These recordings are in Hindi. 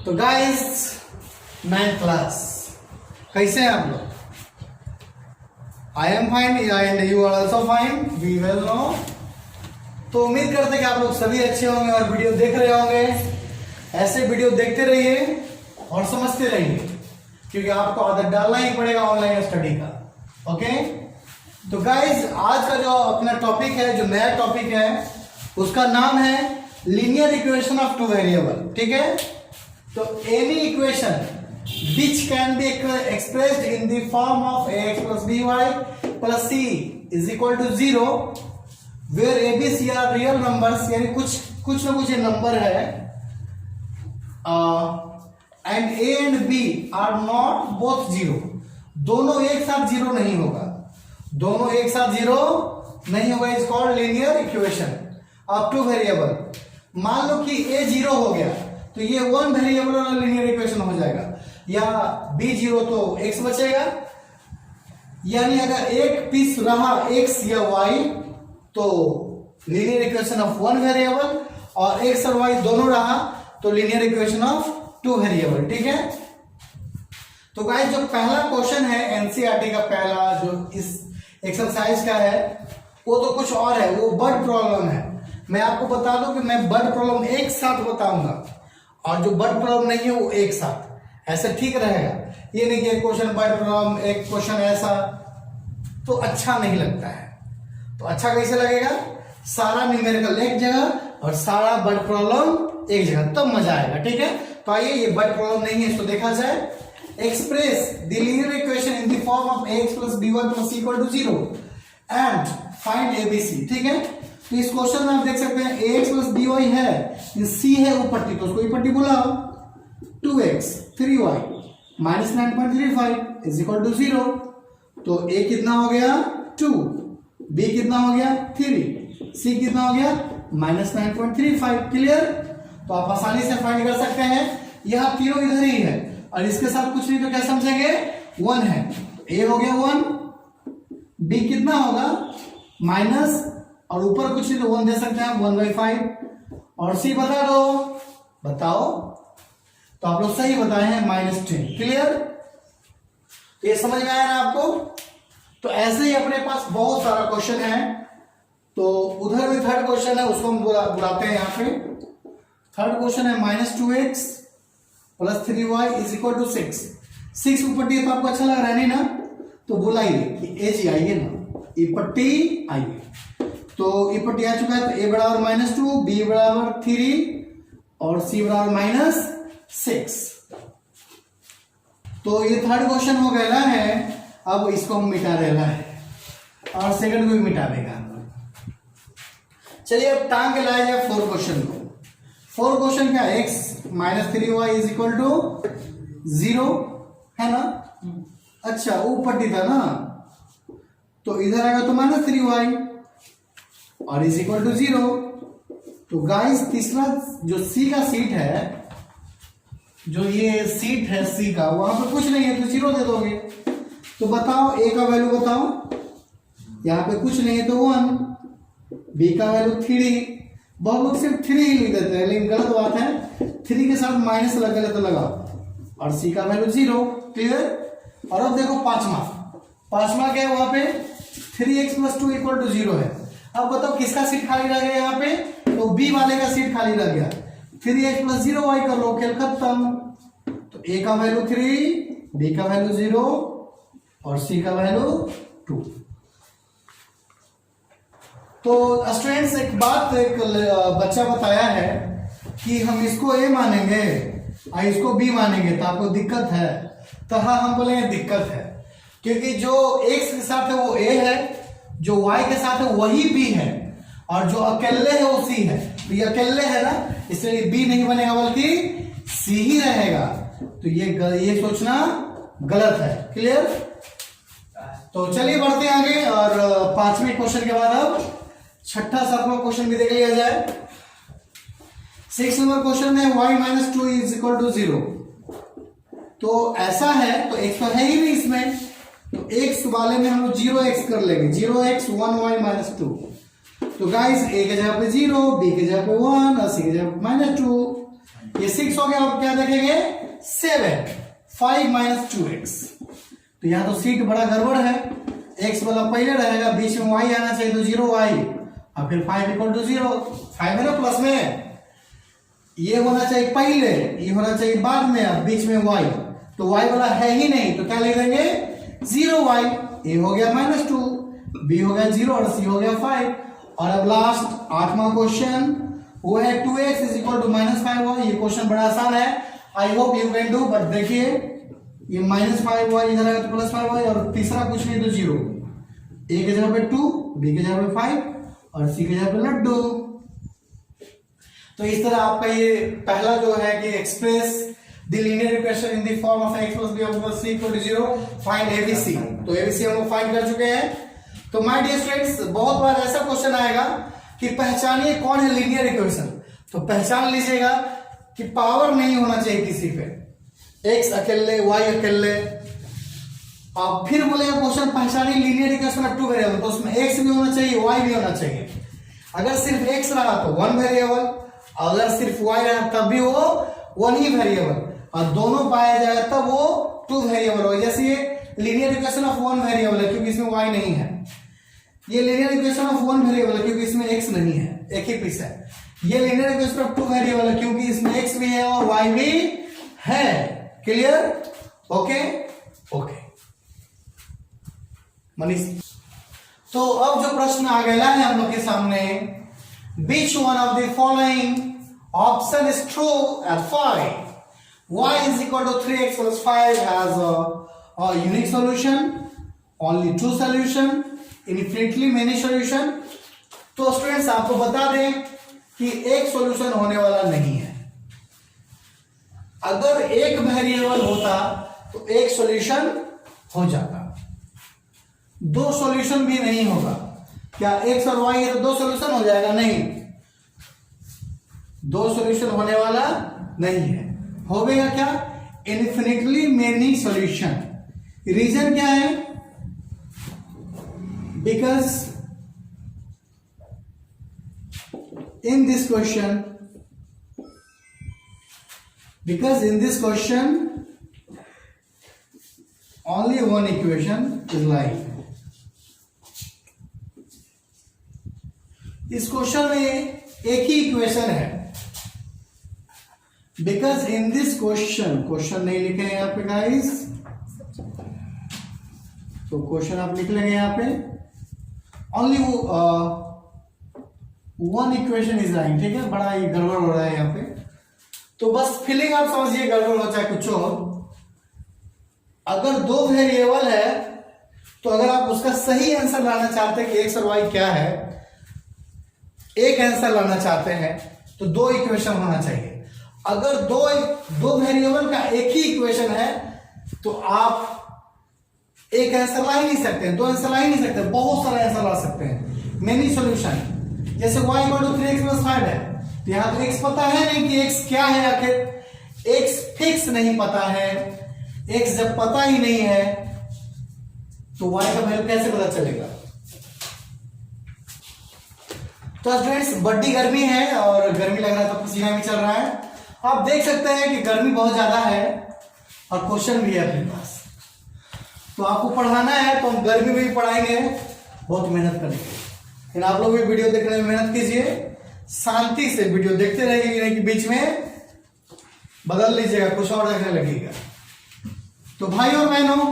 तो गाइस 9th क्लास कैसे हैं आप लोग? I am fine and you are also fine, we well know. तो उम्मीद करते हैं कि आप लोग सभी अच्छे होंगे और वीडियो देख रहे होंगे। ऐसे वीडियो देखते रहिए और समझते रहिए, क्योंकि आपको आदत डालना ही पड़ेगा ऑनलाइन स्टडी का। ओके, तो गाइस आज का जो अपना टॉपिक है, जो नया टॉपिक है, उसका नाम है linear equation of two variable. ठीक है, तो any equation which can be expressed in the form of ax plus by plus c is equal to 0 where a b c are real numbers, यानी कुछ ना कुछ नंबर है and a and b are not both 0, दोनों एक साथ 0 नहीं होगा, दोनों एक साथ 0 नहीं होगा, is called linear equation of two variable. मान लो कि a 0 हो गया तो ये वन वेरिएबल वाला लीनियर इक्वेशन हो जाएगा, या b 0 तो x बचेगा। यानी अगर एक पीस रहा x या y तो linear equation of one variable, और x और y दोनों रहा तो linear equation of two variable. ठीक है, तो गाइस जो पहला क्वेश्चन है एनसीईआरटी का पहला जो इस एक्सरसाइज का है वो तो कुछ और है, वो वर्ड प्रॉब्लम है। मैं आपको बता दूं कि मैं वर्ड प्रॉब्लम एक साथ बताऊंगा और जो वर्ड प्रॉब्लम नहीं है वो एक साथ, ऐसे ठीक रहेगा। ये नहीं कि एक क्वेश्चन वर्ड प्रॉब्लम एक क्वेश्चन ऐसा, तो अच्छा नहीं लगता है। तो अच्छा कैसे लगेगा? सारा न्यूमेरिकल एक जगह और सारा वर्ड प्रॉब्लम एक जगह, तब मजा आएगा। ठीक है, तो आइए, ये वर्ड प्रॉब्लम नहीं है, इसको देखा जाए। Express the linear equation in the form of ax plus by plus c equal to 0 and find abc। ठीक है, तो इस क्वेश्चन में आप देख सकते हैं ax plus by है, c है ऊपर, तो उसको ऊपर बुलाओ। 2x 3y minus 9.35 is equal to 0। तो a कितना हो गया 2, b कितना हो गया 3, c कितना हो गया माइनस 9.35। क्लियर? तो आप आसानी से फाइंड कर सकते हैं। यह तीनों इधर ही है और इसके साथ कुछ नहीं तो क्या समझेंगे 1 है। a हो गया 1, b कितना होगा माइनस, और ऊपर कुछ नहीं तो 1 दे सकते हैं 1/5, और c बता दो, बताओ। तो आप लोग सही बताए हैं -10। क्लियर? ये समझ में आया ना आपको? तो ऐसे ही अपने पास बहुत सारा क्वेश्चन है। तो उधर भी थर्ड क्वेश्चन है, उसको हम बुलाते हैं यहाँ पे। थर्ड क्वेश्चन है -2x plus 3y is equal to 6। 6 ऊपर तो आपको अच्छा लग रहा है नहीं ना? तो बुलाइए कि ए जी आइए ना, ई पट्टी आइए। तो ई पट्टी आ चुका है, तो a बराबर -2, b बराबर 3 और c बराबर -6। तो ये थर्ड क्वेश्चन हो गया है। अब इसको हम मिटा देना है और सेकंड को भी मिटा देगा। चलिए अब टांग के लाया जाए फोर्थ क्वेश्चन को। फोर्थ क्वेश्चन क्या है? x -3y is equal to 0 है ना? अच्छा, ऊपर था ना, तो इधर आएगा तो -3y और इज इक्वल टू 0। तो गाइस तीसरा जो c का सीट है, जो ये सीट है c का, वहां पर कुछ नहीं है तो 0 दे दोगे। तो बताओ a का वैल्यू बताओ, यहाँ पे कुछ नहीं है तो 1, b का वैल्यू 3। बहुत लोग सिर्फ 3 ही लिख देते हैं, लेकिन गलत बात है। 3 के साथ माइनस लगा तो लगाओ, और c का वैल्यू 0। क्लियर? और अब देखो पांचवा क्या है, वहां पे 3x plus 2 इक्वल टू 0 है। अब बताओ किसका सीट खाली रह गया यहाँ पे? तो b वाले का सीट खाली रह गया। 3x plus 0y कर लो, खेल खत्म। तो a का वैल्यू 3, b का वैल्यू 0 और c का वैल्यू 2। तो स्टूडेंट्स एक बात एक बच्चा बताया है कि हम इसको a मानेंगे और इसको b मानेंगे तो आपको दिक्कत है। तो हाँ, हम बोलेंगे दिक्कत है, क्योंकि जो x के साथ है वो a है, जो y के साथ है वही b है, और जो अकेले है वो c है। तो ये अकेले है ना, इसलिए b नहीं बनेगा बल्कि c ही रहेगा। तो ये सोचना गलत है। क्लियर? तो चलिए बढ़ते हैं आगे, और पांचवें क्वेश्चन के बाद अब छठा सातवां क्वेश्चन भी देख लिया जाए। 6 नंबर क्वेश्चन है y -2 इज इक्वल टू 0। तो ऐसा है, तो x तो है ही नहीं इसमें, तो x वाले में हम लोग 0x कर लेंगे। 0x 1y -2। तो गाइस a के जगह पे 0, b के जगह पे 1 और c के जगह पे -2। ये 6 हो गया, अब क्या देखेंगे 7, 5 माइनस 2x। तो यहाँ तो सीट बड़ा गड़बड़ है, x वाला पहले रहेगा, बीच में y आना चाहिए तो 0y, और फिर 5 इक्वल टू 0, 5 है ना प्लस में, ये होना चाहिए पहले, ये होना चाहिए बाद में, अब बीच में y, तो y वाला है ही नहीं, तो क्या लिख देंगे 0y। a हो गया -2, b हो गया 0 और c हो गया 5। और अब लास्ट 8वां क्वेश्चन वो है 2x is equal to -5y। ये क्वेश्चन बड़ा आसान है, I hope you can do, but देखिए ये -5y इधर है तो +5y, और तीसरा कुछ नहीं तो 0, a के जगह पे 2, b के जगह पे 5 और c के जगह पे लड्डू। तो इस तरह आपका ये पहला जो है कि express the linear equation in the form of x + b + c = 0, find abc। तो abc हम लोग फाइंड कर चुके हैं। तो माय डियर स्टूडेंट्स, बहुत बार ऐसा क्वेश्चन आएगा कि पहचानिए कौन है लीनियर इक्वेशन, तो पहचान लीजिएगा कि पावर नहीं होना चाहिए किसी पे, x अकेले y अकेले। और फिर बोलेगा क्वेश्चन पहचानिए लीनियर इक्वेशन ऑफ 2 वेरिएबल, तो उसमें x भी होना चाहिए y भी होना चाहिए। अगर सिर्फ x रहा तो 1 वेरिएबल, अगर सिर्फ y रहा तब भी वो 1 ही वेरिएबल, और दोनों पाया जाएगा तब वो 2 वेरिएबल हो। जैसे ये लीनियर इक्वेशन ऑफ 1 वेरिएबल है क्योंकि इसमें y नहीं है, ये लीनियर इक्वेशन ऑफ 1 वेरिएबल है क्योंकि इसमें x नहीं है, एक ही पीस है। ये लीनियर इक्वेशन ऑफ 2 वेरिएबल है क्योंकि इसमें x भी है और y भी है। क्लियर? Okay okay Manish. तो अब जो प्रश्न आ गया है हम लोग के सामने, which one of the following option is true and find y is equal to 3x plus 5 has a unique solution, only two solution, infinitely many solution। तो स्टूडेंट्स आपको बता दें कि एक सॉल्यूशन होने वाला नहीं है। अगर एक वेरिएबल होता तो एक सॉल्यूशन हो जाता, दो सॉल्यूशन भी नहीं होगा। क्या x और y है तो दो सॉल्यूशन हो जाएगा? नहीं, दो सॉल्यूशन होने वाला नहीं है। होगा क्या? Infinitely many solution. रीजन क्या है? Because in this question only one equation is lying। इस क्वेश्चन में एक ही इक्वेशन है, बिकॉज इन दिस क्वेश्चन नहीं लिखे हैं यहाँ पे गाइस, तो क्वेश्चन आप लिख लेंगे यहाँ पे only one equation is right. ठीक है, बड़ा ही गड़बड़ हो रहा है यहाँ पे, तो बस फीलिंग आप समझिए, गड़बड़ हो चाहे कुछ हो। अगर दो वेरिएबल है तो अगर आप उसका सही आंसर लाना चाहते हैं कि एक्स और वाई क्या है, एक आंसर लाना चाहते हैं तो दो इक्वेशन होना चाहिए। अगर दो वेरिएबल का एक ही इक्वेशन है तो आप एक आंसर ला ही नहीं सकते, दो आंसर ला ही नहीं सकते, बहुत सारे आंसर ला सकते हैं, मेनी सॉल्यूशन। जैसे y = 3x + 5 है, तो यहां तो x पता है नहीं कि x क्या है, आखिर x फिक्स नहीं पता है। x जब पता ही नहीं है तो y का वैल्यू कैसे पता चलेगा? तो स्टूडेंट्स, बड़ी गर्मी है और गर्मी लग रहा है तो पसीना भी चल रहा है। आप देख सकते हैं कि गर्मी बहुत ज्यादा है और क्वेश्चन भी है अपने पास, तो आपको पढ़ाना है तो हम गर्मी में भी पढ़ाएंगे, बहुत मेहनत करेंगे। लेकिन आप लोग भी वीडियो देखने में मेहनत कीजिए, शांति से वीडियो देखते रहिए, नहीं कि बीच में बदल लीजिएगा, कुछ और देखने लगेगा। तो भाई और बहनों,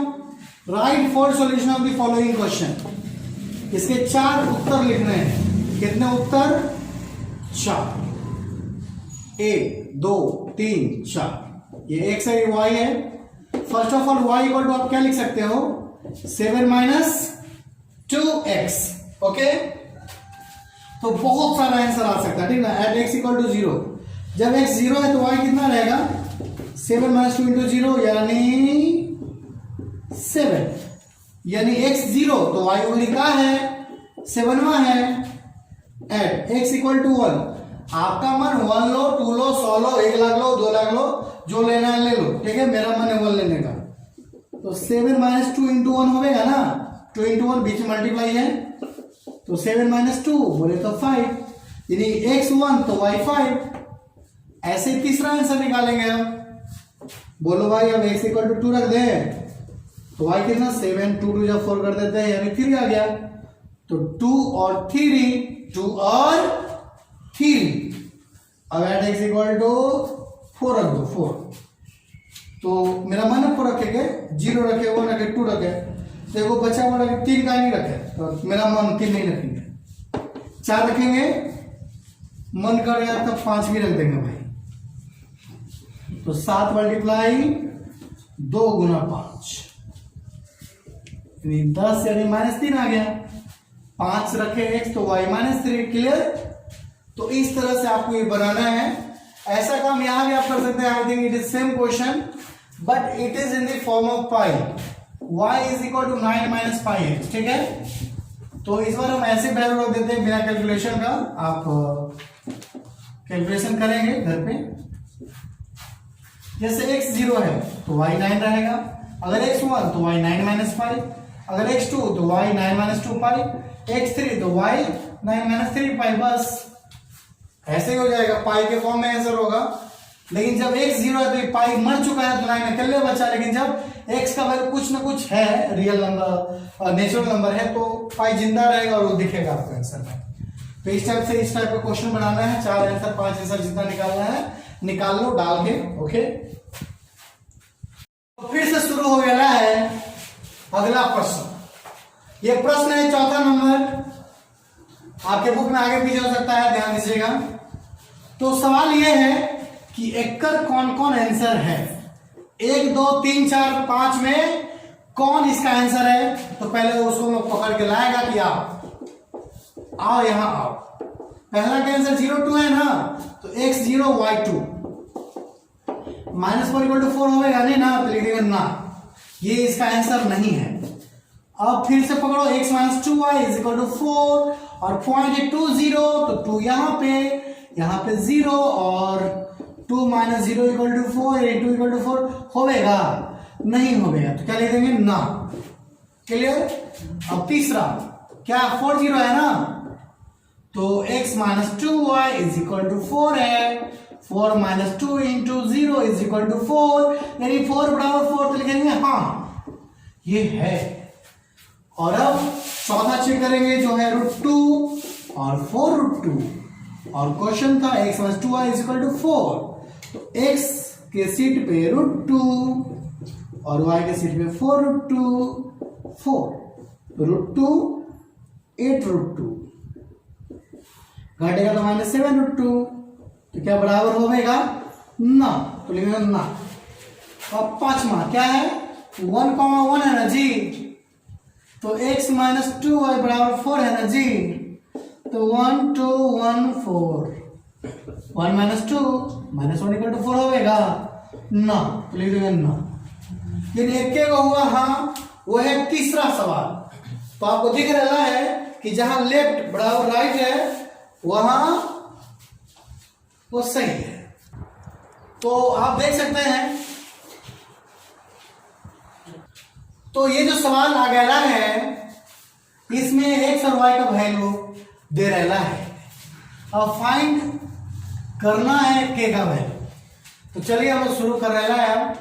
right 4 solution of the following question. इसके 4 उत्तर लिखने हैं। कितने उत्तर? 4, 1 2 3 4। ये x है, ये y है। फर्स्ट ऑफ ऑल y = आप क्या लिख सकते हो? 7 - 2x। ओके, तो बहुत सारा आंसर आ सकता है, ठीक ना। एट x = 0, जब x 0 है तो y कितना रहेगा? 7 - 2 × 0 यानी 7, यानी x 0 तो y वैल्यू क्या है? 7वां है। एट x = 1, आपका मन 1 लो, 2 लो, 100 लो, 1 लाख लो, 2 लाख लो, जो लेना है ले लो। ठीक है, मेरा मन है 1 लेने का, तो 7 - 2 × 1 होगा ना, 2 × 1 बीच में मल्टीप्लाई है, तो 7 - 2 बोले तो 5, यानी x 1 तो y 5। ऐसे तीसरा आंसर निकालेंगे हम। बोलो भाई अब x इक्वल टू 2 रख दें तो y कितना 7, 2 2 जब 4 कर देते हैं यानी 3 आ गया। तो 2 और 3 2 और 3। अब एट x इक्वल टू 4 रख दो 4। तो मेरा मन है 4 रखेंगे, 0 रखे, 1 रखे, 2 रखे, देखो बचा हुआ रखे 3 का नहीं रखे तो मेरा मन 3 नहीं रखेंगे, 4 रखेंगे, मन कर गया तब 5 भी रख देंगे भाई। तो 7 मल्टीप्लाई 2 गुना 5 यानी 10 यानी -3 आ गया। 5 रखे x तो y -3। क्लियर। तो इस तरह से आपको ये बनाना है। ऐसा काम यहां भी आप कर सकते हैं। I think it is same question but it is in the form of pi. y is equal to 9 - pi x। ठीक है। तो इस बार हम ऐसे वैल्यू रख देते हैं बिना कैलकुलेशन का। आप कैलकुलेशन करेंगे घर पे। जैसे x 0 है तो y 9 रहेगा, अगर x 1 तो y 9 - पाई, अगर x 2 तो y 9 - 2 पाई, x 3 तो y 9 - 3 पाई। बस ऐसे ही हो जाएगा, पाई के फॉर्म में आंसर होगा। लेकिन जब x 0 है तो पाई मर चुका है तो 9 अकेले बचा। लेकिन जब x का वैल्यू कुछ ना कुछ है, रियल नंबर, नेचुरल नंबर है, तो पाई जिंदा रहेगा और वो दिखेगा आपको आंसर में। तो इस टाइप से इस टाइप का क्वेश्चन बनाना है। 4 आंसर 5 आंसर जितना निकालना है निकाल लो डाल के। ओके। तो फिर से शुरू हो गया है अगला प्रश्न। ये प्रश्न है 4था नंबर। आपके बुक में आगे पीछे हो सकता है, ध्यान दीजिएगा। तो सवाल यह है कि एकर कौन कौन आंसर है। 1 2 3 4 5 में कौन इसका आंसर है। तो पहले उसको लोग पकड़ के लाएगा कि आओ यहां आओ। पहला का आंसर 0 2 है ना, तो x 0 y 2 -4 = 4 होगा नहीं ना, तो लिख देंगे ना, ये इसका आंसर नहीं है। अब फिर से पकड़ो x - 2y = 4 और पॉइंट है 2 0 तो 2 यहां पे 0 और 2 - 0 = 4 या 2 = 4 होगा नहीं होगा तो क्या लिख देंगे ना। क्लियर। अब तीसरा क्या 4 0 है ना, तो x - 2y = 4 है। 4 - 2 × 0 = 4 यानी 4 बराबर 4 तो लिखेंगे हाँ ये है। और अब चौथा चेक करेंगे जो है √2 और 4√2 और क्वेश्चन था x - 2y = 4 तो x के सीट पे √2 और y के सीट पे 4√2 4 √2 8√2 घटेगा तो -7√2 तो क्या बराबर होगा ना, तो लिखेंगे ना। अब पांचवा क्या है 1, 1 है ना जी, तो x - 2y = 4 है ना जी, तो 1 2 1 4 1 - 2 -1 = 4 होगा ना, तो लिख देंगे ना। यानी एक हुआ हाँ, वो है तीसरा सवाल। तो आपको दिख रहा है कि जहां लेफ्ट बराबर राइट है वहां वो सही है। तो आप देख सकते हैं। तो ये जो सवाल आ गया है इसमें x और y का वैल्यू दे रहा है। अब फाइंड करना है k का वैल्यू। तो चलिए हम शुरू कर रहा है।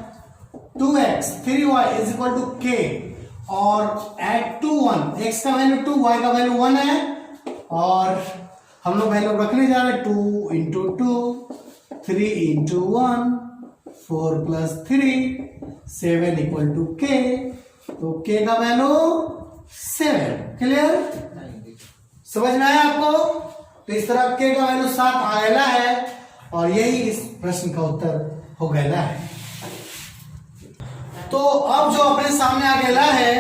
2x 3y = k और एट 2 1 x का वैल्यू 2 y का वैल्यू 1 है और हम लोग वैल्यू रखने जा रहे हैं 2 × 2 3 × 1 4 + 3 7 = k। तो k का वैल्यू 7। क्लियर। समझ में आया आपको। तो इस तरह k का वैल्यू 7 आ गया है और यही इस प्रश्न का उत्तर हो गया है। तो अब जो अपने सामने आ गया है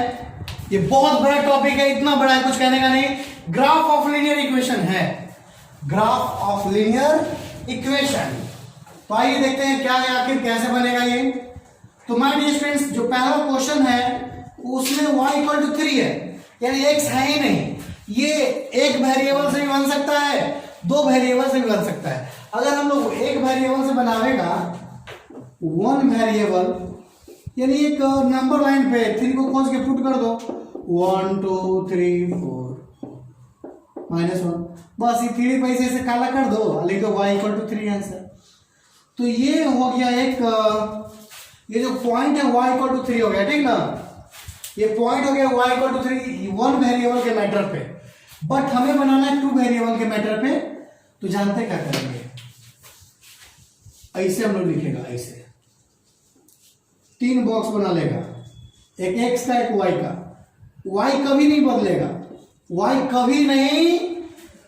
ये बहुत बड़ा टॉपिक है, इतना बड़ा है कुछ कहने का नहीं। ग्राफ ऑफ लीनियर इक्वेशन है, ग्राफ ऑफ लीनियर इक्वेशन। तो आइए देखते हैं क्या है आखिर कैसे बनेगा ये। तो माय डियर स्टूडेंट्स जो पहला क्वेश्चन है उसमें y = 3 है यानी x है ही नहीं। ये एक वेरिएबल से भी बन सकता है, 2 वेरिएबल से भी बन सकता है। अगर हम लोग एक वेरिएबल से बनावेगा 1 वेरिएबल यानी एक नंबर लाइन पे 3 को खोज के पुट कर दो 1 2 3 4 -1 बस ये 3 पैसे से काला कर दो, लिख दो y = 3 आंसर। तो ये हो गया एक ये जो पॉइंट है y इक्वल टू 3 हो गया, ठीक ना। ये पॉइंट हो गया y equal to 3 one variable के मैटर पे, बट हमें बनाना है टू वेरिएबल के मैटर पे। तो जानते क्या करेंगे, ऐसे हम लोग लिखेगा, ऐसे 3 बॉक्स बना लेगा, एक x का एक y का। y कभी नहीं बदलेगा, y कभी नहीं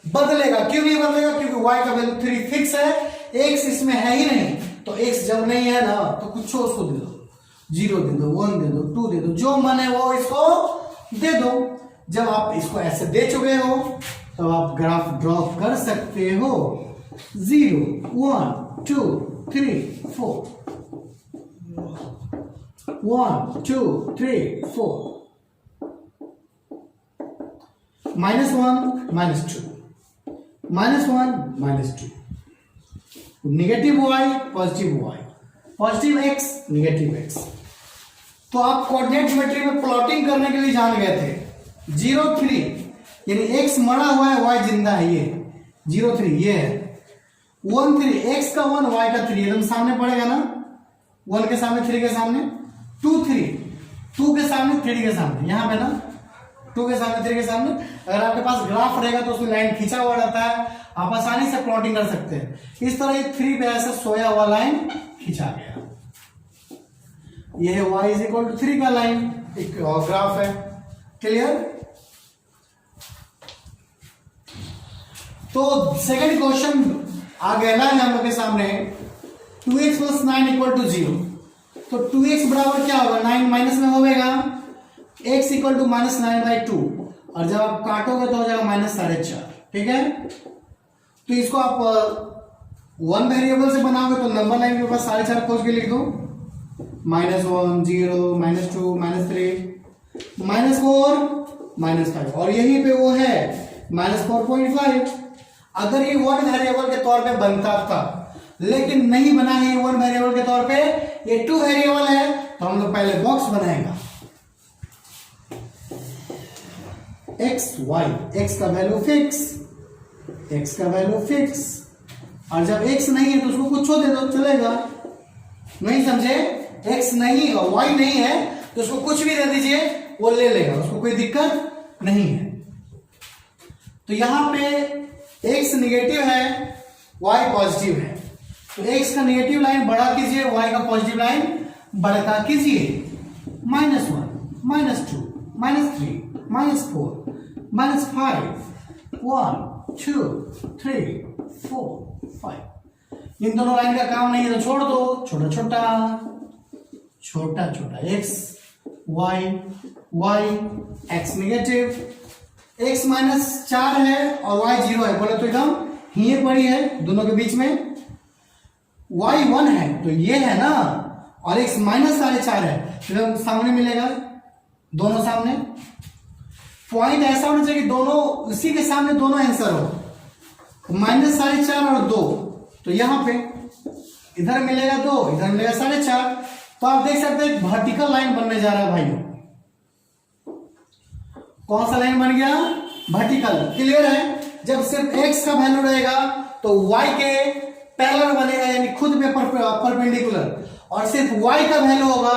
बदलेगा। क्यों नहीं बदलेगा? क्योंकि y का वैल्यू 3 फिक्स है, x इसमें है ही नहीं। तो x जब नहीं है ना तो कुछ उसको दे दो, 0 दे दो, 1 दे दो, 2 दे दो, जो मन है वो इसको दे दो। जब आप इसको ऐसे दे चुके हो तो आप ग्राफ ड्रॉ कर सकते हो। 0 1 2 3 4 1 2 3 4 -1 -2 -1 -2 negative y positive x negative x। तो आप कोऑर्डिनेट ज्योमेट्री में प्लॉटिंग करने के लिए जान गए थे। 0 3 यानी x मरा हुआ है, y जिंदा है, ये 0 3 ये है। 1 3 x का 1 y का 3 एकदम सामने पड़ेगा ना, 1 के सामने 3 के सामने। 2 3 2 के सामने 3 के सामने, यहां पे ना 2 के सामने 3 के सामने। अगर आपके पास ग्राफ रहेगा तो उसमें लाइन खींचा हुआ रहता है, आप आसानी से प्लॉटिंग कर सकते हैं। इस तरह ये 3 पे ऐसे सोया हुआ लाइन खींचा गया, ये है y इज इक्वल टू 3 का लाइन, एक और ग्राफ है। क्लियर? तो सेकंड क्वेश्चन आ गया ना हम लोग के सामने, 2x प्लस 9 इक्वल टू 0। तो 2x बराबर क्या होगा, 9 माइनस में होगा, x इक्वल टू -9/2, और जब आप काटोगे तो हो जाएगा -4.5। ठीक है, तो इसको आप वन वेरिएबल से बनाओगे तो नंबर लाइन के पास 4.5 खोज के लिख दो। -1 0 -2 -3 -4 -5, और यहीं पे वो है -4.5। अगर ये वन वेरिएबल के तौर पे बनता था, लेकिन नहीं बना है ये वन वेरिएबल के तौर पे, ये टू वेरिएबल है, तो हम लोग पहले बॉक्स बनाएगा x y, x का वैल्यू फिक्स, और जब x नहीं है तो उसको कुछ दे दो, चलेगा। नहीं समझे? x नहीं और y नहीं है तो उसको कुछ भी दे दीजिए, वो ले लेगा, उसको कोई दिक्कत नहीं है। तो यहां पे x निगेटिव है, y पॉजिटिव है, तो x का निगेटिव लाइन बड़ा कीजिए, y का पॉजिटिव लाइन बड़ा कीजिए। -1 -2 -3 -4 -5 1 2 3 4 5। इन दोनों लाइन का काम नहीं है तो छोड़ दो, छोटा छोटा x y x negative, x -4 है और y 0 है, बोले तो एकदम ही पड़ी है दोनों के बीच में। y 1 है तो ये है ना, और x -4.5 है, तो सामने मिलेगा, दोनों सामने। पॉइंट ऐसा होना चाहिए कि दोनों उसी के सामने दोनों आंसर हो, -4.5 और 2, तो यहां पे इधर मिलेगा 2, इधर मिलेगा 4.5। तो आप देख सकते हैं वर्टिकल लाइन बनने जा रहा है भाइयों। कौन सा लाइन बन गया? वर्टिकल। क्लियर है? जब सिर्फ x का वैल्यू रहेगा तो y के पैरेलल बनेगा, यानी खुद में परपेंडिकुलर, और सिर्फ y का वैल्यू होगा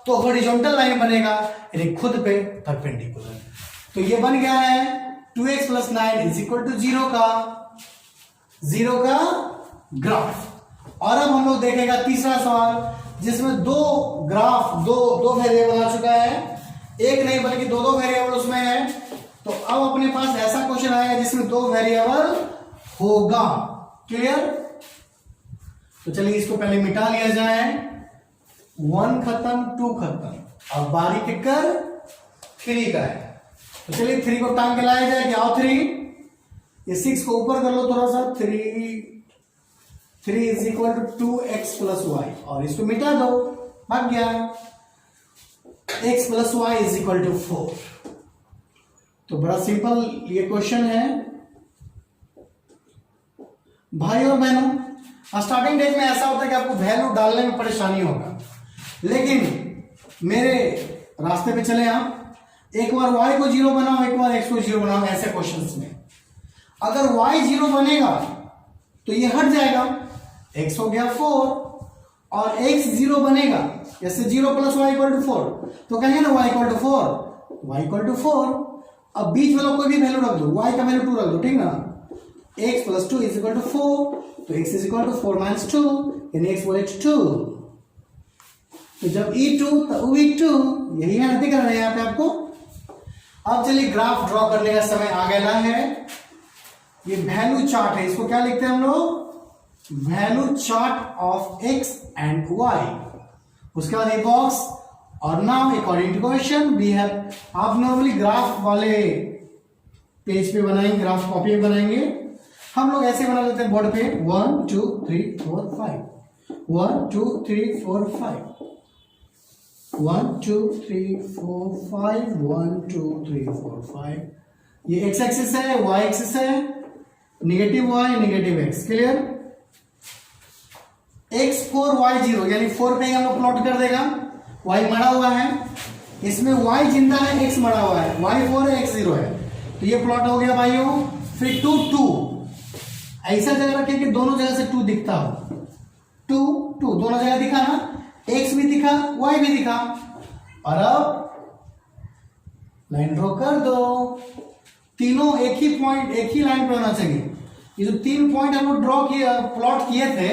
तो हॉरिजॉन्टल लाइन बनेगा, यानी खुद पे परपेंडिकुलर। तो ये बन गया है 2x plus 9 is equal to 0 का ग्राफ। और अब हम लोग देखेगा तीसरा सवाल, जिसमें दो ग्राफ दो वेरिएबल आ चुका है, एक नहीं बल्कि दो वेरिएबल उसमें है। तो अब अपने पास ऐसा क्वेश्चन आएगा जिसमें 2 वेरिएबल होगा। क्लियर? तो चलिए इसको पहले मिटा लिया जाए। 1 खत्म, 2 खत्म, अब बारी किकर 3 का है। तो चलिए 3 को टांग के लाया जाए, क्या 3, ये 6 को ऊपर कर लो थोड़ा सा, 3 is equal to 2x plus y, और इसको मिटा दो, भाग गया। x plus y is equal to 4। तो बड़ा सिंपल ये क्वेश्चन है भाई और बहनों। स्टार्टिंग डेज में ऐसा होता है कि आपको वैल्यू डालने में परेशानी होगा, लेकिन मेरे रास्ते पे चले आप, एक बार y को 0 बनाओ, एक बार x को 0 बनाओ। ऐसे क्वेश्चंस में अगर y 0 बनेगा तो ये हट जाएगा, x हो गया 4 और x 0 बनेगा, जैसे 0 प्लस y इक्वल टू 4, तो कहेंगे ना y equal to 4, y equal to 4। अब बीच वाला कोई भी वैल्यू रख दो, y का वैल्यू 2 रख दो, ठीक ना। x plus 2 is equal to 4, तो x is equal to 4 minus 2, यानी x इक्वल टू 2। तो जब E2 तो V2, यही है ना, दिख रहा है यहाँ पे आपको। अब चलिए ग्राफ ड्रॉ करने का समय आ गया है। ये वैल्यू चार्ट है, इसको क्या लिखते हैं हम लोग, value chart of x and y। उसके बाद एक बॉक्स, और now according to question we have, आप नॉर्मली ग्राफ वाले पेज पे बनाएंगे, ग्राफ कॉपी पे बनाएंगे, हम लोग ऐसे बना लेते हैं बोर्ड पे 1 2 3 4 5 1 2 3 4 5 1 2 3 4 5 1 2 3 4 5। ये x एक्सिस है, y एक्सिस है, negative y negative x, clear. x 4 y 0, यानी 4 पे हम लोग प्लॉट कर देगा, y मरा हुआ है, इसमें y जिंदा है, x मरा हुआ है, y 4 है x 0 है, तो ये प्लॉट हो गया भाइयों। फिर 2 2 ऐसा जगह रखें कि दोनों जगह से 2 दिखता हो, 2 2 दोनों जगह दिखा ना, x भी दिखा y भी दिखा। और अब लाइन ड्रॉ कर दो, तीनों एक ही पॉइंट एक ही लाइन पे होना चाहिए। ये जो 3 पॉइंट हम लोग ड्रॉ किया, प्लॉट किए थे,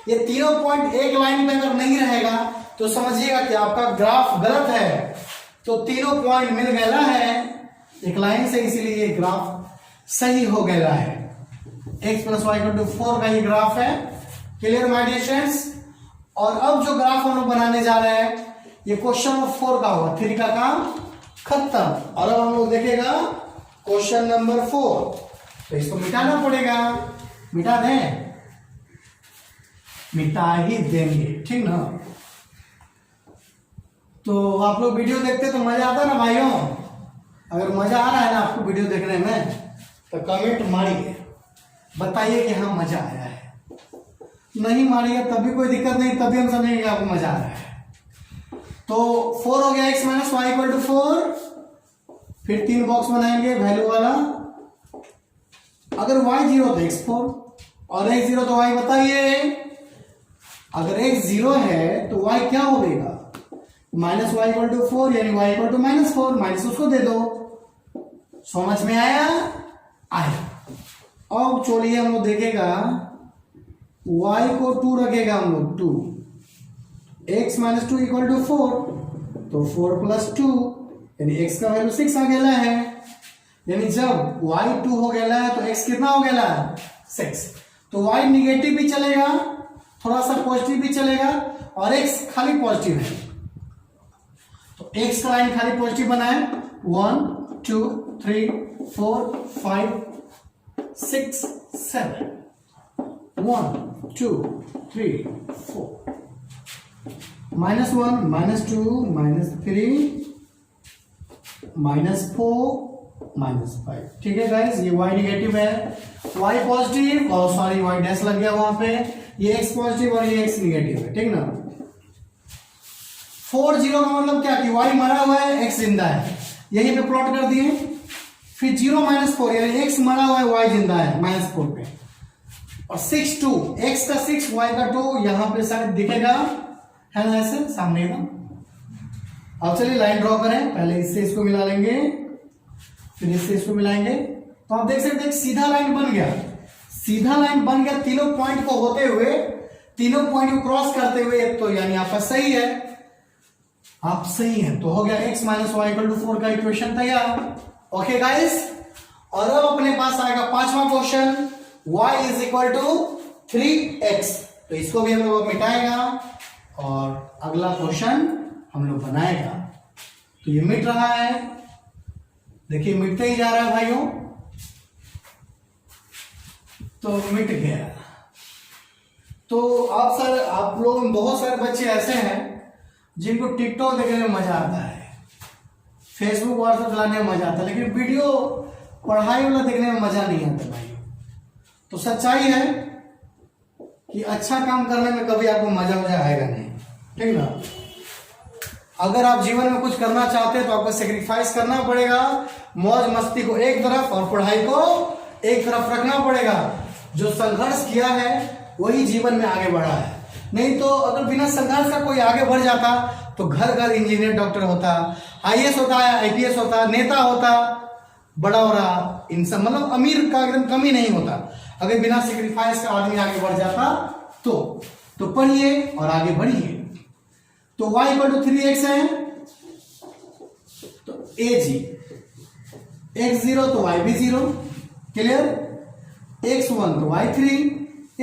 ये तीनों पॉइंट एक लाइन में अगर नहीं रहेगा तो समझिएगा कि आपका ग्राफ गलत है। तो तीनों पॉइंट मिल गया है एक लाइन से, इसीलिए ये ग्राफ सही हो गया है। x plus y equal to 4 का ही ग्राफ है, क्लियर माय डियर स्टूडेंट्स। और अब जो ग्राफ हम लोग बनाने जा रहे हैं, ये क्वेश्चन नंबर 4 का होगा, 3 का काम खत्म। और अब हम लोग देखेगा क्वेश्चन नंबर 4, तो इसको मिटाना पड़ेगा, मिटा दें, मिटा ही देंगे, ठीक ना। तो आप लोग वीडियो देखते तो मजा आता ना भाइयों, अगर मजा आ रहा है ना आपको वीडियो देखने में तो कमेंट मारिए, बताइए कि हाँ मजा आया है। नहीं मारिए तब भी कोई दिक्कत नहीं, तभी हम समझेंगे कि आपको मजा आ रहा है। तो 4 हो गया, x minus y equal to 4, फिर 3 बॉक्स बनाएंगे वैल्यू वाला। अगर y 0 तो x 4 और x 0 तो y, बताइए अगर x 0 है तो y क्या होगा, माइनस वाई इक्वल टू 4, यानी y equal to minus 4, minus उसको दे दो। समझ में आया, आया। अब चलिए हम लोग देखेगा, y को 2 रखेगा हम लोग, 2 x माइनस 2 इक्वल टू 4, तो 4 प्लस 2, यानी x का वैल्यू 6 आ गया है। यानी जब y 2 हो गया है तो x कितना हो गया है, 6। तो y निगेटिव भी चलेगा, थोड़ा सा पॉजिटिव भी चलेगा, और x खाली पॉजिटिव है, तो x का लाइन खाली पॉजिटिव बनाए। 1 2 3 4 5 6 7 1 2 3 4 -1 -2 -3 -4 -5, ठीक है गाइस। ये y निगेटिव है, y पॉजिटिव, और सॉरी y डैश लग गया वहां पे, ये x पॉजिटिव और ये x निगेटिव है, ठीक ना। 4 0 का मतलब क्या कि y मरा हुआ है, x जिंदा है, यहीं पे प्लॉट कर दिए। फिर 0 -4, यानी x मरा हुआ है, y जिंदा है -4 पे। और 6 2, x का 6 y का 2, यहां पे शायद दिखेगा, है ना ऐसे सामने एकदम। अब चलिए लाइन ड्रॉ करें, पहले इससे इसको मिला लेंगे, फिर इससे इसको मिलाएंगे, तो आप देख सकते हैं सीधा लाइन बन गया, सीधा लाइन बन गया, तीनों पॉइंट को होते हुए, तीनों पॉइंट को क्रॉस करते हुए, तो यानी आपका सही है, आप सही हैं। तो हो गया x minus y equal to 4 का इक्वेशन तैयार। ओके गाइस, और अब अपने पास आएगा 5वां question, y is equal to 3x, तो इसको भी हम लोग मिटाएगा और अगला क्वेश्चन हम लोग बनाएगा। तो ये मिट रहा है, देखिए मिटते ही जा रहा है भाइयों, तो मिट गया। तो आप लोग में बहुत सारे बच्चे ऐसे हैं जिनको टिकटॉक देखने में मजा आता है, फेसबुक व्हाट्सएप चलाने में मजा आता है, लेकिन वीडियो पढ़ाई वाला देखने में मजा नहीं आता भाई। तो सच्चाई है कि अच्छा काम करने में कभी आपको मजा आएगा नहीं, ठीक ना। अगर आप जीवन में कुछ करना चाहते हैं तो आपको सेक्रीफाइस करना पड़ेगा, मौज मस्ती को एक तरफ और पढ़ाई को एक तरफ रखना पड़ेगा। जो संघर्ष किया है वही जीवन में आगे बढ़ा है। नहीं तो अगर बिना संघर्ष का कोई आगे बढ़ जाता तो घर घर इंजीनियर डॉक्टर होता, आईएएस होता है, आईपीएस होता, नेता होता, बड़ा हो रहा इंसान, मतलब अमीर का एकदम कमी नहीं होता। अगर बिना सेक्रीफाइस का आदमी आगे बढ़ जाता तो पढ़िए और आगे बढ़िए। तो y इक्वल टू 3x है तो a जी, x 0 तो y भी 0, क्लियर। x 1 तो y 3,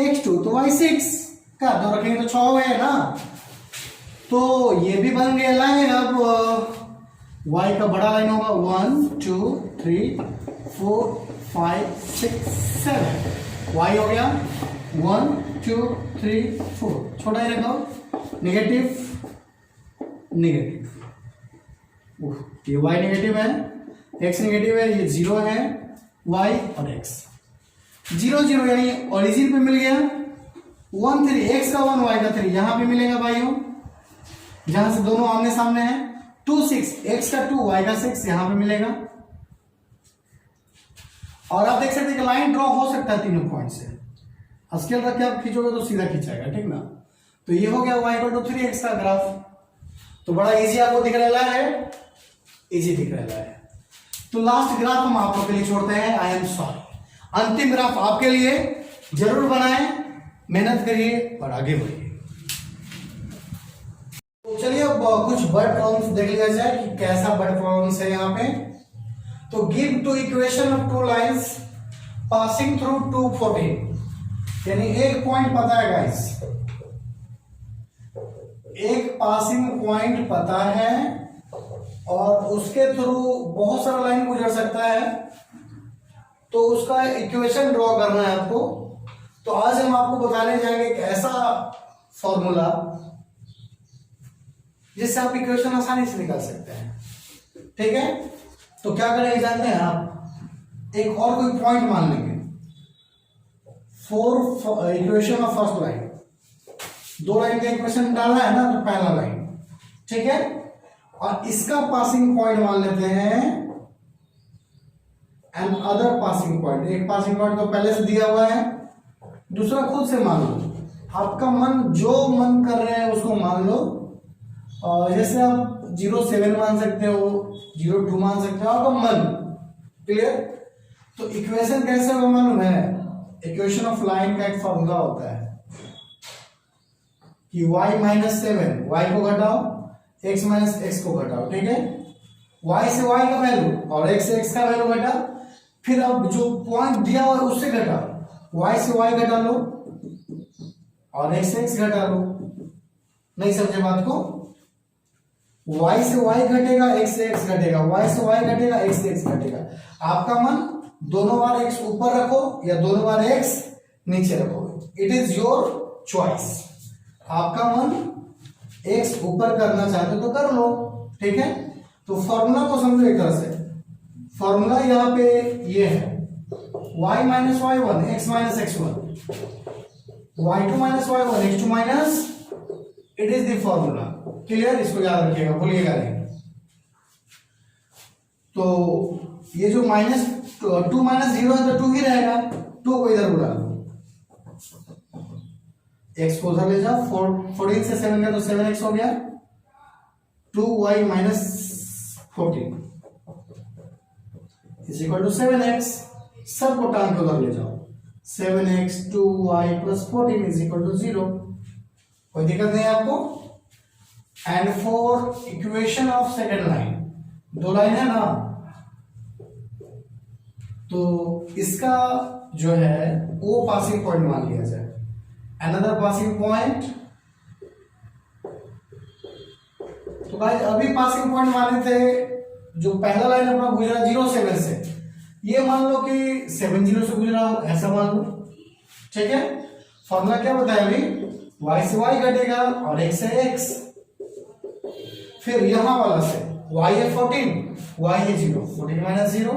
x 2 तो y 6 का दो रखेंगे तो 6 है ना। तो ये भी बन गया लाइन। अब y का बड़ा लाइन होगा 1 2 3 4 5 6 7, y हो गया 1 2 3 4, छोटा ही रखो, नेगेटिव नेगेटिव, ये y नेगेटिव है, x नेगेटिव है, ये 0 है, y और x 0 0 यानी ओरिजिन पे मिल गया 1 3, x का 1 y का 3 यहां पे मिलेगा भाइयों, जहां से दोनों आमने सामने हैं। 2 6, x का 2 y का 6 यहां पे मिलेगा। और आप देख सकते हैं कि लाइन ड्रॉ हो सकता है तीनों पॉइंट से, स्केल रख के आप खींचोगे तो सीधा खींचेगा, ठीक ना। तो ये हो गया y इक्वल टू 3x का ग्राफ। तो बड़ा इजी आपको दिख रहा है, इजी दिख रहा है। तो लास्ट ग्राफ हम आप लोग के लिए छोड़ते हैं, आई एम सॉरी। अंतिम ग्राफ आपके लिए जरूर बनाएं, मेहनत करिए और आगे बढ़िए। तो चलिए अब कुछ वर्ड प्रॉब्लम्स देख लिया जाए कि कैसा वर्ड प्रॉब्लम्स है यहाँ पे। तो give two equation of two lines passing through 214, यानी एक पॉइंट पता है गाइस, एक पासिंग पॉइंट पता है और उसके थ्रू बहुत सारा लाइन गुजर सकता है, तो उसका इक्वेशन ड्रॉ करना है आपको। तो आज हम आपको बताने जाएंगे एक ऐसा फॉर्मूला जिससे आप इक्वेशन आसानी से निकाल सकते हैं, ठीक है। तो क्या करेंगे जानते हैं आप, एक और कोई पॉइंट मान लेंगे, इक्वेशन ऑफ फर्स्ट लाइन, दो लाइन का इक्वेशन डालना है ना, तो पहला लाइन, ठीक है। और इसका पासिंग पॉइंट मान लेते हैं एंड अदर पासिंग पॉइंट, एक पासिंग पॉइंट तो पहले से दिया हुआ है, दूसरा खुद से मान लो, आपका मन जो मन कर रहे हैं उसको मान लो। जैसे आप 0.7 मान सकते हो, 0.2 मान सकते हो, आपका मन, क्लियर। तो इक्वेशन कैसे होगा मालूम है, इक्वेशन ऑफ लाइन का एक फॉर्मूला होता है कि y माइनस 7, y को घटाओ, x माइनस x को घटाओ, ठीक है। y से y का वैल्यू और x से x का वैल्यू घटा, फिर अब जो पॉइंट दिया हुआ है उससे घटाओ, y से y घटा लो और x से x घटा लो। नहीं समझे बात को, y से y घटेगा, x से x घटेगा, y से y घटेगा, x से x घटेगा। आपका मन दोनों बार x ऊपर रखो या दोनों बार x नीचे रखो, इट इज योर चॉइस। आपका मन x ऊपर करना चाहते तो कर लो, ठीक है। तो फॉर्मूला को समझो एक तरह से, फॉर्मूला यहाँ पे ये है y minus y1 x minus x1, y2 minus y1 x2 minus, it is the formula, clear. इसको याद रखिएगा, भूलिएगा नहीं। तो ये जो माइनस 2 माइनस 0 है तो 2 ही रहेगा, 2 को इधर बुला लो, x को उधर ले जाओ, 14 से 7 का तो 7x हो गया, 2y minus 14 is equal to 7x, सबको टांग के उधर ले जाओ, 7x 2y plus 14 is equal to 0, कोई दिक्कत नहीं है आपको। And for equation of second line, दो लाइन है ना, तो इसका जो है वो पासिंग पॉइंट मान लिया जाए, अनदर पासिंग पॉइंट। तो गाइस अभी पासिंग पॉइंट माने थे, जो पहला लाइन अपना गुजरा 0.7 से, ये मान लो कि 7.0 से गुजरा हो, ऐसा मान लो, ठीक है। फॉर्मूला क्या बताया अभी, y से y घटेगा और x से x, फिर यहां वाला से y है 14, y है 0, 14 माइनस 0,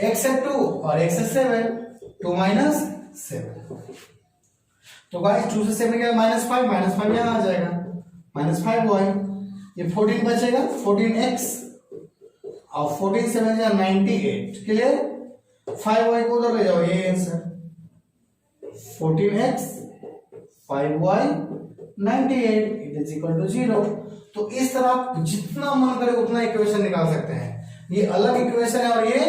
x है 2 और x है 7, 2 माइनस 7। तो गाइस 2 से 7 गया -5, -5 यहां आ जाएगा, -5y, ये 14 बचेगा, 14x और 14 7 या 98, क्लियर। 5y को उधर ले जाओ, ये answer 14x 5y 98 it is equal to 0। तो इस तरह आप जितना मन करे उतना इक्वेशन निकाल सकते हैं। ये अलग इक्वेशन है और ये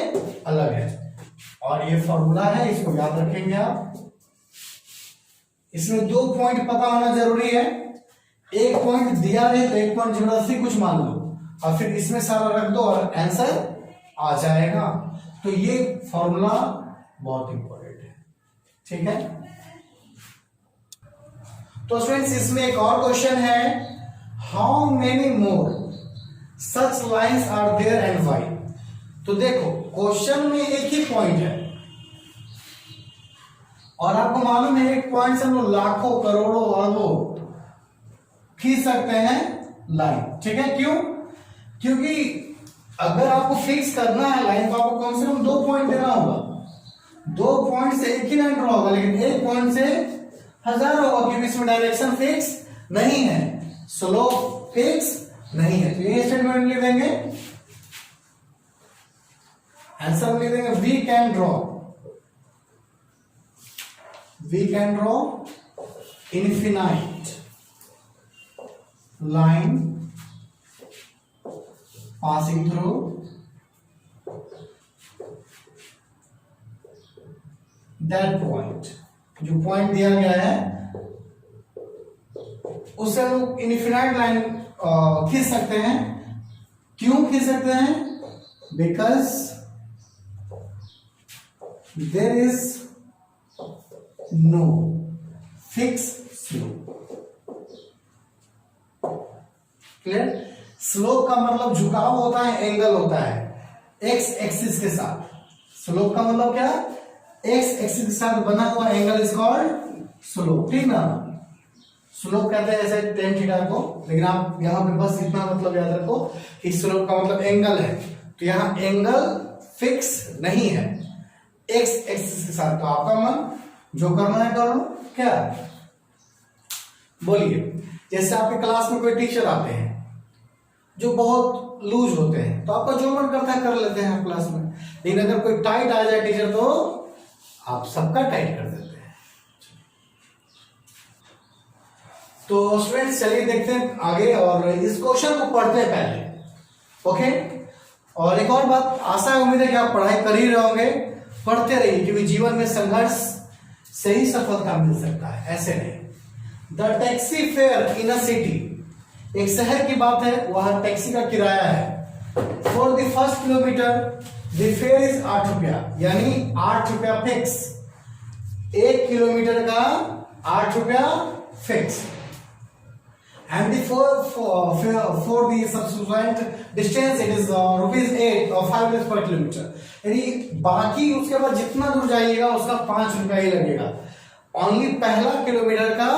अलग है, और ये फॉर्मूला है, इसको याद रखेंगे आप। इसमें 2 पॉइंट पता होना जरूरी है। एक पॉइंट दिया रहे तो एक पॉइंट जबरदस्ती कुछ मान लो और फिर इसमें सारा रख दो और आंसर आ जाएगा। तो ये फॉर्मूला बहुत इंपॉर्टेंट है, ठीक है। तो स्टूडेंट्स इसमें एक और क्वेश्चन है, how many more such lines are there and why. तो देखो क्वेश्चन में एक ही पॉइंट है और आपको मालूम है एक पॉइंट से हम लोग लाखों करोड़ों अरबों खींच सकते हैं लाइन, ठीक है। क्यों? क्योंकि अगर आपको फिक्स करना है लाइन तो आपको कम से कम 2 पॉइंट देना होगा। 2 पॉइंट से एक ही लाइन ड्रॉ होगा, लेकिन एक पॉइंट से 1000 होगा, क्योंकि इसमें डायरेक्शन फिक्स नहीं है, स्लोप फिक्स नहीं है। तो ये स्टेटमेंट लिख देंगे, आंसर लिख देंगे, we can draw infinite line passing through that point. जो पॉइंट दिया गया है उससे हम लोग इनफिनाइट लाइन खींच सकते हैं। क्यों खींच सकते हैं? Because there is no fix slope. Clear? Slope का मतलब झुकाव होता है, एंगल होता है एक्स एक्सिस के साथ। स्लोप का मतलब क्या? एक्स एक्सिस के साथ बना हुआ एंगल इज कॉल्ड स्लोप, ठीक ना। स्लोप कहते हैं ऐसे टेन थीटा को, लेकिन आप यहां पे बस इतना मतलब याद रखो कि स्लोप का मतलब एंगल है। तो यहां एंगल फिक्स नहीं है एक्स एक्सिस के साथ। तो आपका मन जो करना है करो। क्या बोलिए? जैसे आपके क्लास में कोई टीचर आते हैं जो बहुत लूज होते हैं, तो आपका जो मन करता है कर लेते हैं आप क्लास में। लेकिन अगर कोई टाइट आ जाए टीचर तो आप सबका टाइट कर देते हैं। तो स्टूडेंट्स चलिए देखते हैं आगे और इस क्वेश्चन को पढ़ते हैं पहले, ओके। और एक और बात, आशा है उम्मीद है कि आप पढ़ाई कर ही रहे होंगे, पढ़ते रहिए, क्योंकि जीवन में संघर्ष से ही सफलता मिल सकता है, ऐसे नहीं। The taxi fair in a city, एक शहर की बात है, वहां टैक्सी का किराया है। For the first kilometre the fair is 8 रुपया, यानी 8 रुपया फिक्स। 1 किलोमीटर का 8 रुपया fix. And for the subsequent distance it is ₹8 or 5 rupees per kilometer, यानी बाकी उसके बाद जितना दूर जाइएगा उसका 5 रुपया ही लगेगा। ओनली पहला किलोमीटर का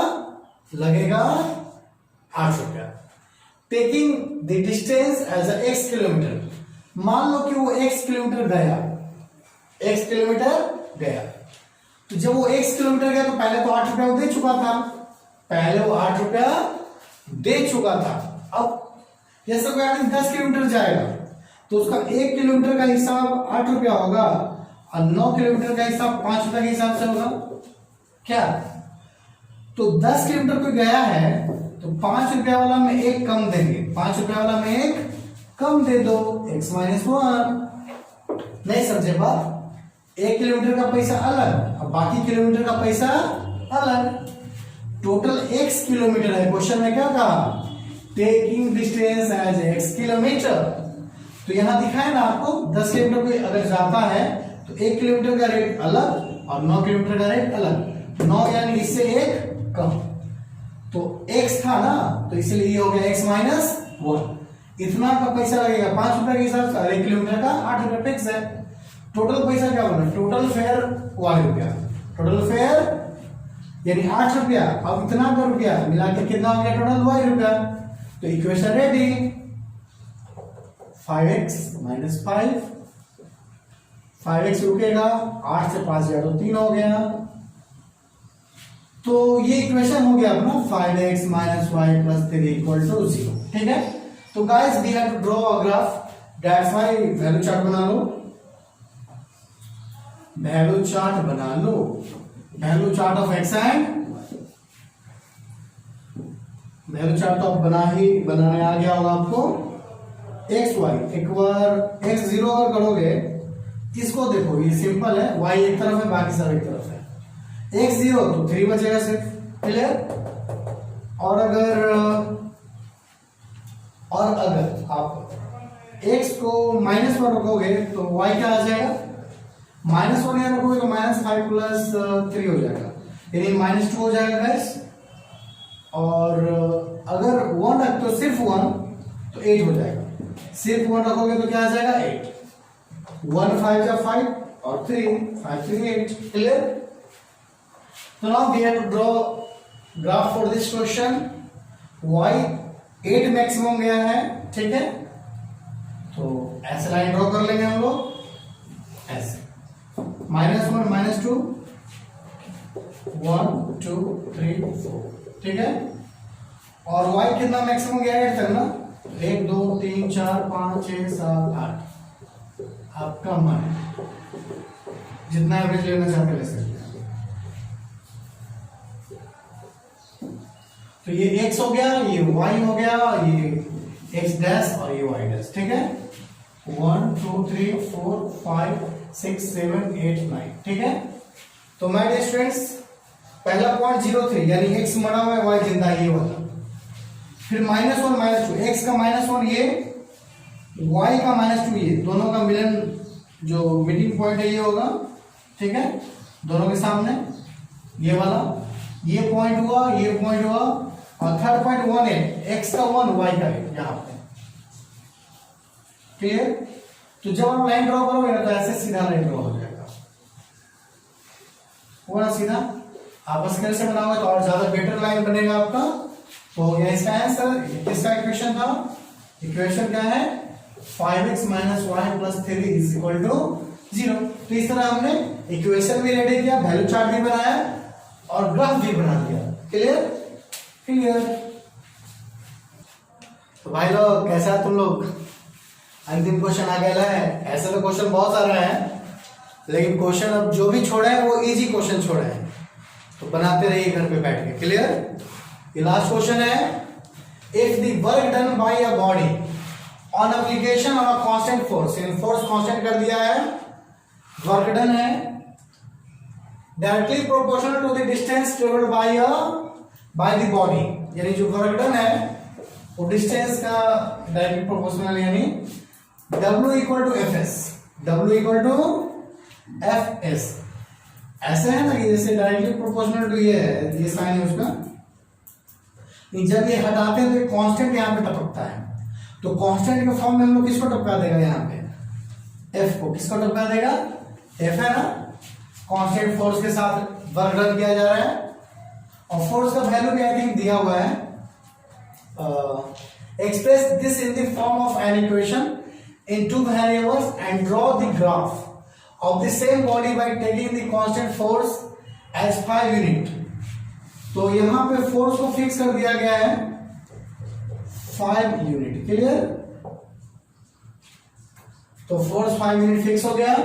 लगेगा 8 रुपया। Taking the distance as a x kilometre, मान लो कि वो x किलोमीटर गया, x किलोमीटर गया, तो जब वो x किलोमीटर गया तो पहले तो 8 रुपया वो दे चुका था, पहले वो 8 रुपया दे चुका था। अब जैसे कोई आदमी 10 किलोमीटर जाएगा तो उसका 1 किलोमीटर का हिसाब 8 रुपया होगा और 9 किलोमीटर का हिसाब 5 रुपया के हिसाब से होगा। क्या? तो 10 किलोमीटर कोई गया है तो 5 रुपया वाला में 1 कम देंगे, 5 रुपया वाला में 1 कम दे दो, x - 1। नहीं समझे बात? 1 किलोमीटर का पैसा अलग और बाकी किलोमीटर का पैसा अलग। टोटल x किलोमीटर है। क्वेश्चन में क्या कहा? Taking distance as x kilometre. तो यहां दिखाए ना आपको, 10 किलोमीटर कोई अगर जाता है तो 1 किलोमीटर का रेट अलग और 9 किलोमीटर का रेट अलग। 9 यानी इससे 1 कम, तो x था ना, तो इसलिए ये हो गया x - 1। इतना का पैसा लगेगा 5 रुपए के हिसाब से, 1 किलोमीटर का 8 रुपया फिक्स है। टोटल पैसा क्या बना? टोटल फेयर y रुपया, टोटल फेयर यानी 8 रुपया। अब इतना का रुपया मिला के कितना हो गया? टोटल y रुपया। तो इक्वेशन रेडी। 5x - 5, 5x रुकेगा, 8 से 5 गया तो 3 हो गया। तो ये इक्वेशन हो गया अपना 5x - y + 3 = 0, ठीक है। तो guys we have to draw a graph, that's why value chart बना लो, वैल्यू चार्ट बना लो, value chart of x and value chart तो आप बनाने आ गया होगा आपको। एक्स वाई, एक बार एक्स जीरो अगर करोगे, इसको देखो ये सिंपल है, वाई एक तरफ है बाकी सब एक तरफ है। एक्स जीरो तो 3 बचेगा सिर्फ, क्लियर। और अगर आप एक्स को -1 रखोगे तो वाई क्या आ जाएगा, -1 यहाँ रखोगे तो -5 + 3 हो जाएगा, यानी -2 हो जाएगा गाइस। और अगर 1 रख तो सिर्फ 1 तो 8 हो जाएगा, सिर्फ 1 रखोगे तो क्या आ जाएगा 8। 1 5 जा 5 और 3 5 3 8, क्लियर। तो now we have to draw graph for this question. y 8 maximum गया है, ठीक है, तो ऐसे लाइन ड्रॉ कर लेंगे हम लोग, ऐसे -1 -2 1 2 3 4, ठीक है। और y कितना मैक्सिमम गया है 8 तक ना, 1 2 3 4 5 6 7 8, आपका मन है जितना एवरेज लेना चाहते ले सकते हैं। तो ये x हो गया, ये y हो गया, ये x डैश और ये y डैश, ठीक है। 1 2 3 4 5 6 7 8 9, ठीक है। तो माय डियर स्टूडेंट्स, पहला पॉइंट 0 3 यानी x मरा हुआ है, y जिंदा है, ये वाला। फिर -1 -2, x का -1 ये, y का -2 ये, दोनों का मिलन जो मीटिंग पॉइंट है ये होगा, ठीक है, दोनों के सामने ये वाला, ये पॉइंट हुआ, ये पॉइंट हुआ। और थर्ड पॉइंट 1 है, x का 1 y का 1 यहां पे, क्लियर। तो जब आप लाइन ड्रॉ करोगे ना तो ऐसे सीधा लाइन ड्रॉ हो जाएगा, वो ना सीधा। आप स्केल से बनाओगे तो और ज्यादा बेटर लाइन बनेगा आपका। तो हो गया इसका आंसर। किसका इक्वेशन था, इक्वेशन क्या है, 5x - y + 3 = 0। तो इस तरह हमने इक्वेशन भी रेडी किया, वैल्यू चार्ट भी बनाया और ग्राफ भी बना दिया, क्लियर क्लियर। तो भाई लोग कैसा है तुम लोग, अंतिम क्वेश्चन आ गया है। ऐसे तो क्वेश्चन बहुत सारे हैं, लेकिन क्वेश्चन अब जो भी छोड़े हैं वो इजी क्वेश्चन छोड़े हैं, तो बनाते रहिए घर पे बैठ के, क्लियर। ये लास्ट क्वेश्चन है, if the work done by a body on application on a constant force, इन फोर्स कांस्टेंट कर दिया है, वर्क डन है, directly proportional to the distance travelled by the body, यानी जो वर्क डन है वो डिस्टेंस का डायरेक्टली प्रोपोर्शनल, यानी W = Fs, W = Fs। ऐसे है ना कि जैसे डायरेक्टली प्रोपोर्शनल टू ये है, ये साइन है उसका, जब ये हटाते हैं तो ये कांस्टेंट यहाँ पे टपकता है, तो कांस्टेंट के फॉर्म में हम लोग किसको टपका देगा, यहाँ पे F को, किसको टपका देगा, F है ना, कांस्टेंट फोर्स के साथ वर्क डन किया जा रहा है। और फोर्स का वैल्यू भी आई थिंक दिया हुआ है, express this in the form of an equation in 2 variables and draw the graph of the same body by taking the constant force as 5 unit. तो यहां पे फोर्स को फिक्स कर दिया गया है 5 यूनिट, क्लियर। तो फोर्स 5 यूनिट फिक्स हो गया,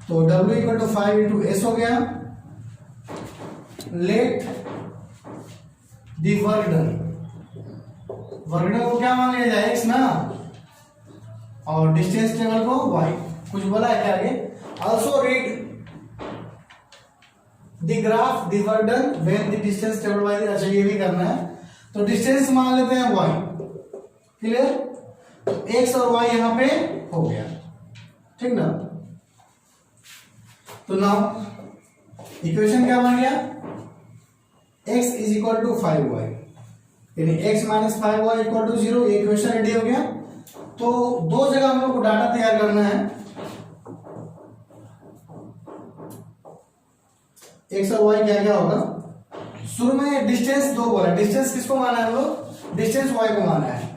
तो W = 5 × S हो गया। Let the work done, work done को क्या मान लिया जाए, x ना, और डिस्टेंस ट्रेवल को y। कुछ बोला है क्या आगे, also read the graph the work done when the distance travel by the, अच्छा ये भी करना है। तो डिस्टेंस मान लेते हैं y, क्लियर। तो x और y यहां पे हो गया, ठीक ना। तो नाउ इक्वेशन क्या बन गया, x = 5y, यानी x - 5y = 0। इक्वेशन रेडी हो गया। तो दो जगह हम लोग को डाटा तैयार करना है, x और y क्या क्या होगा। शुरू में डिस्टेंस 2 बोला, डिस्टेंस किसको माना है हम लोग, डिस्टेंस y को माना है।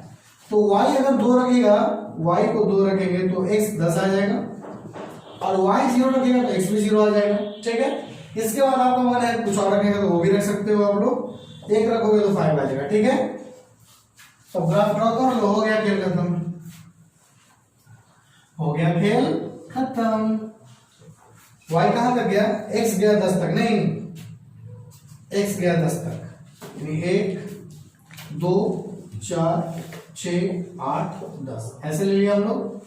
तो y अगर 2 रखेगा, y को 2 रखेंगे तो x 10 आ जाएगा, और y 0 रखेगा तो x भी 0 आ जाएगा, ठीक है। इसके बाद आपका मन है कुछ और रखेगा तो वो भी रख सकते हो आप लोग, 1 रखोगे तो 5 आ जाएगा, ठीक है। तो ग्राफ ड्रॉ कर लो, हो गया खेल खत्म, हो गया खेल खत्म। y कहां तक गया, x गया 10 तक, नहीं x गया 10 तक, यानी 1 2 4 6 8 10 ऐसे ले लिया हम लोग।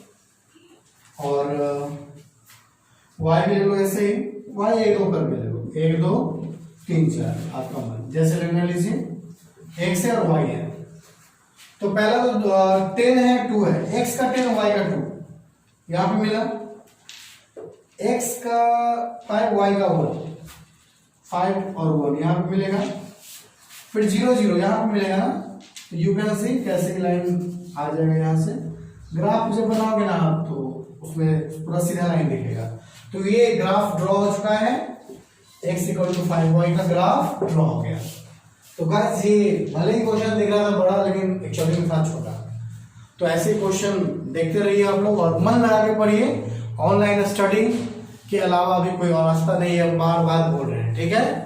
और y भी ले लो ऐसे ही, y 1 2 करके ले लो, 1 2 3 4 आपका मन जैसे लेना लीजिए। x है और y है, तो पहला तो 10 है 2 है, x का 10 y का 2 यहां पे मिला, x का 5 y का 1, 5 और 1 यहां पे मिलेगा, फिर 0 0 यहां पे मिलेगा ना। तो यू कैन सी कैसे की लाइन आ जाएगा, यहां से ग्राफ जब बनाओगे ना आप तो उसमें पूरा सीधा लाइन दिखेगा। तो ये ग्राफ ड्रॉ हो चुका है, x इक्वल टू 5y का ग्राफ ड्रॉ हो गया। तो गाइस ये भले ही क्वेश्चन दिख रहा था बड़ा, लेकिन एक्चुअली में था छोटा। तो ऐसे क्वेश्चन देखते रहिए आप लोग और मन लगा के पढ़िए। ऑनलाइन स्टडी के अलावा भी कोई और रास्ता नहीं है, बार बार बोल रहे हैं, ठीक है।